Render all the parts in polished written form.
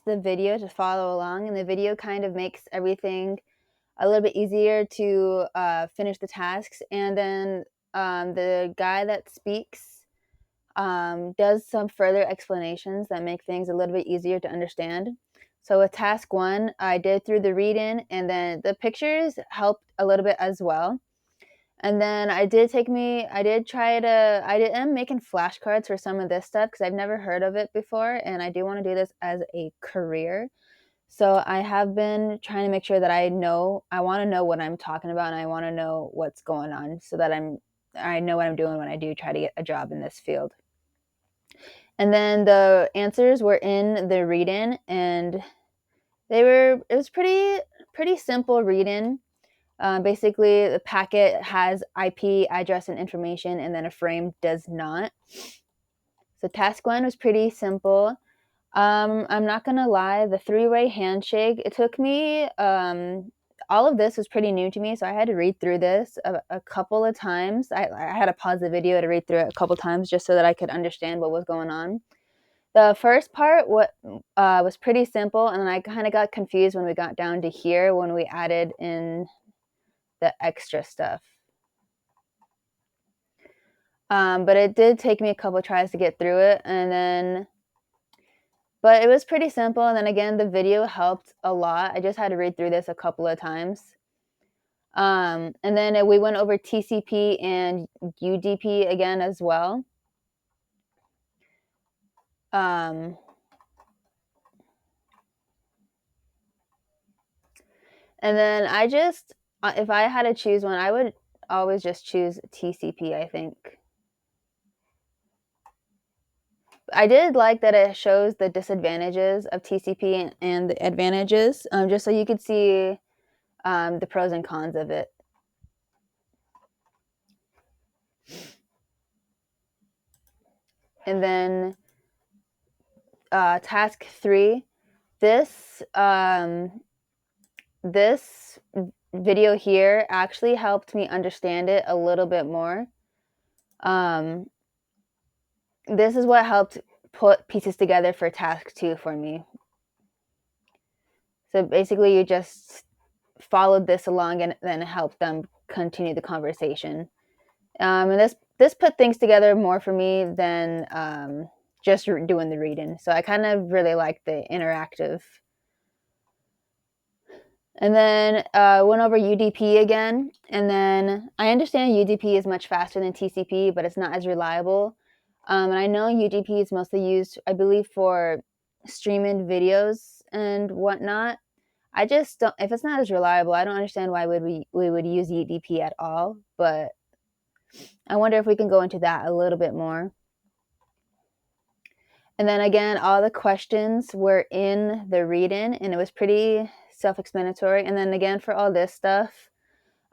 the video to follow along, and the video kind of makes everything a little bit easier to finish the tasks. And then the guy that speaks does some further explanations that make things a little bit easier to understand. So with task 1, I did through the read-in, and then the pictures helped a little bit as well. And then I am making flashcards for some of this stuff because I've never heard of it before, and I do want to do this as a career. So I have been trying to make sure that I want to know what I'm talking about, and I want to know what's going on so that I know what I'm doing when I do try to get a job in this field. And then the answers were in the read-in, and it was pretty simple read-in. Basically, the packet has IP address and information, and then a frame does not. So task 1 was pretty simple. I'm not gonna lie, the 3-way handshake, it took me, all of this was pretty new to me, so I had to read through this a couple of times. I had to pause the video to read through it a couple times just so that I could understand what was going on. The first part was pretty simple, and then I kind of got confused when we got down to here when we added in the extra stuff. But it did take me a couple tries to get through it, but it was pretty simple. And then again, the video helped a lot. I just had to read through this a couple of times. And then we went over TCP and UDP again as well. And then if I had to choose one, I would always just choose TCP, I think. I did like that it shows the disadvantages of TCP and the advantages, just so you could see the pros and cons of it. And then task 3, this video here actually helped me understand it a little bit more. This is what helped put pieces together for task 2 for me. So basically, you just followed this along and then helped them continue the conversation. And this put things together more for me than just doing the reading. So I kind of really like the interactive. And then went over UDP again. And then I understand UDP is much faster than TCP, but it's not as reliable. And I know UDP is mostly used, I believe, for streaming videos and whatnot. I just don't, if it's not as reliable, I don't understand why we would use UDP at all. But I wonder if we can go into that a little bit more. And then again, all the questions were in the read-in, and it was pretty self-explanatory. And then again, for all this stuff,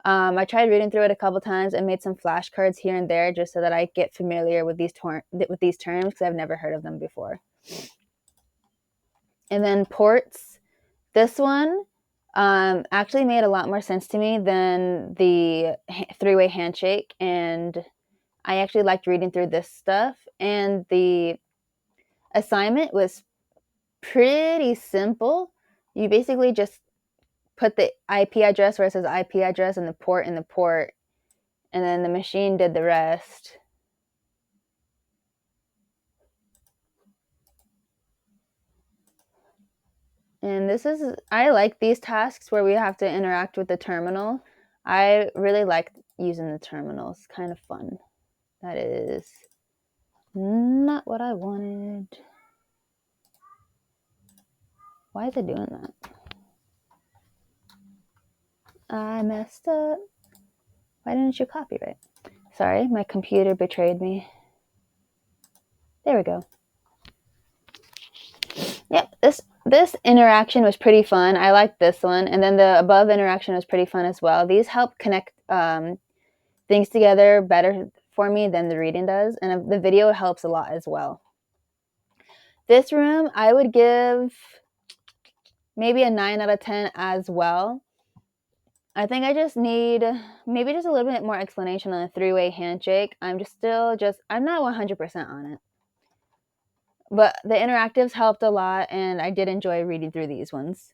I tried reading through it a couple times and made some flashcards here and there just so that I get familiar with these terms because I've never heard of them before. And then ports. This one actually made a lot more sense to me than the 3-way handshake, and I actually liked reading through this stuff. And the assignment was pretty simple. You basically just put the IP address where it says IP address and the port in the port, and then the machine did the rest. And I like these tasks where we have to interact with the terminal. I really like using the terminal. It's kind of fun. That is not what I wanted. Why is it doing that? I messed up. Why didn't you copyright? Sorry, my computer betrayed me. There we go. Yep, this interaction was pretty fun. I liked this one. And then the above interaction was pretty fun as well. These help connect things together better for me than the reading does. And the video helps a lot as well. This room, I would give maybe a 9 out of 10 as well. I think I just need maybe just a little bit more explanation on the 3-way handshake. I'm not 100% on it. But the interactives helped a lot, and I did enjoy reading through these ones.